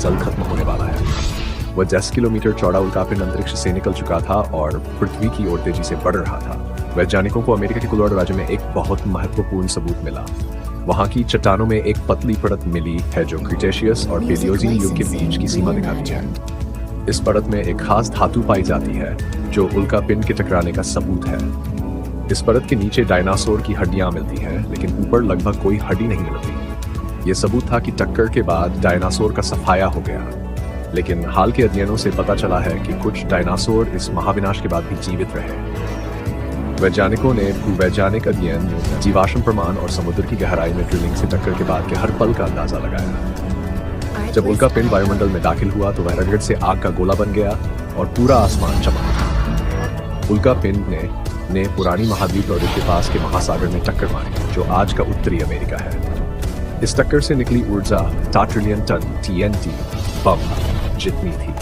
जल्द खत्म होने वाला है। वह 10 किलोमीटर चौड़ा उल्कापिंड अंतरिक्ष से निकल चुका था और पृथ्वी की ओर तेजी से बढ़ रहा था। वैज्ञानिकों को अमेरिका के कोलोराडो राज्य में एक बहुत महत्वपूर्ण सबूत मिला। वहां की चट्टानों में एक पतली परत मिली है जो क्रिटेशियस और पेलियोजीन युग के बीच की सीमा दिखाती है। इस परत में एक खास धातु पाई जाती है जो उल्कापिंड के टकराने का सबूत है। इस परत के नीचे डायनासोर की हड्डियां मिलती हैं, लेकिन ऊपर लगभग कोई हड्डी नहीं मिलती। ये सबूत था कि टक्कर के बाद डायनासोर का सफाया हो गया। लेकिन हाल के अध्ययनों से पता चला है कि कुछ डायनासोर इस महाविनाश के बाद भी जीवित रहे। वैज्ञानिकों ने भूवैज्ञानिक अध्ययन, जीवाश्म प्रमाण और समुद्र की गहराई में ड्रिलिंग से टक्कर के बाद के हर पल का अंदाजा लगाया। जब उल्कापिंड वायुमंडल में दाखिल हुआ तो वह रगड़ से आग का गोला बन गया और पूरा आसमान चमका। उल्कापिंड ने पुरानी महाद्वीप और उसके पास के महासागर में टक्कर मारी, जो आज का उत्तरी अमेरिका है। इस टक्कर से निकली ऊर्जा 4 ट्रिलियन टन TNT बम जितनी थी।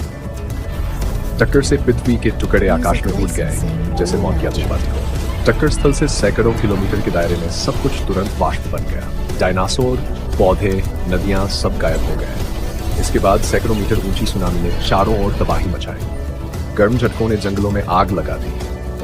टक्कर से पृथ्वी के टुकड़े आकाश में उड़ गए, जैसे मौत की आतिशबाजी हो। टक्कर स्थल से सैकड़ों किलोमीटर के दायरे में सब कुछ तुरंत वाष्प बन गया। डायनासोर, पौधे, नदियां सब गायब हो गए। इसके बाद सैकड़ों मीटर ऊंची सुनामी ने चारों ओर तबाही मचाई। गर्म झटकों ने जंगलों में आग लगा दी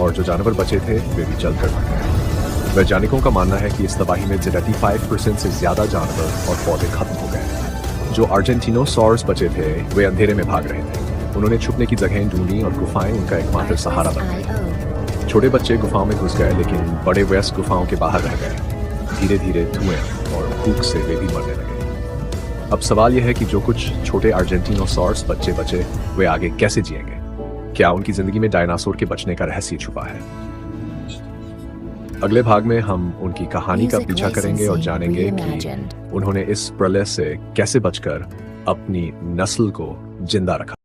और जो जानवर बचे थे वे भी जलकर मर गए। वैज्ञानिकों का मानना है कि इस तबाही में 85% से ज्यादा जानवर और पौधे खत्म हो गए। जो अर्जेंटिनोसॉर्स बचे थे वे अंधेरे में भाग रहे थे। उन्होंने छुपने की जगहें ढूंढी और गुफाएं उनका एकमात्र सहारा बन गई। छोटे बच्चे गुफाओं में घुस गए, लेकिन बड़े वयस्क गुफाओं के बाहर रह गए। धीरे धीरे धुएं और भूख से वे भी मरने लगे। अब सवाल यह है कि जो कुछ छोटे अर्जेंटिनोसॉर्स बच्चे बचे वे आगे कैसे जिएंगे? क्या उनकी जिंदगी में डायनासोर के बचने का रहस्य छुपा है? अगले भाग में हम उनकी कहानी का पीछा करेंगे और जानेंगे कि उन्होंने इस प्रलय से कैसे बचकर अपनी नस्ल को जिंदा रखा।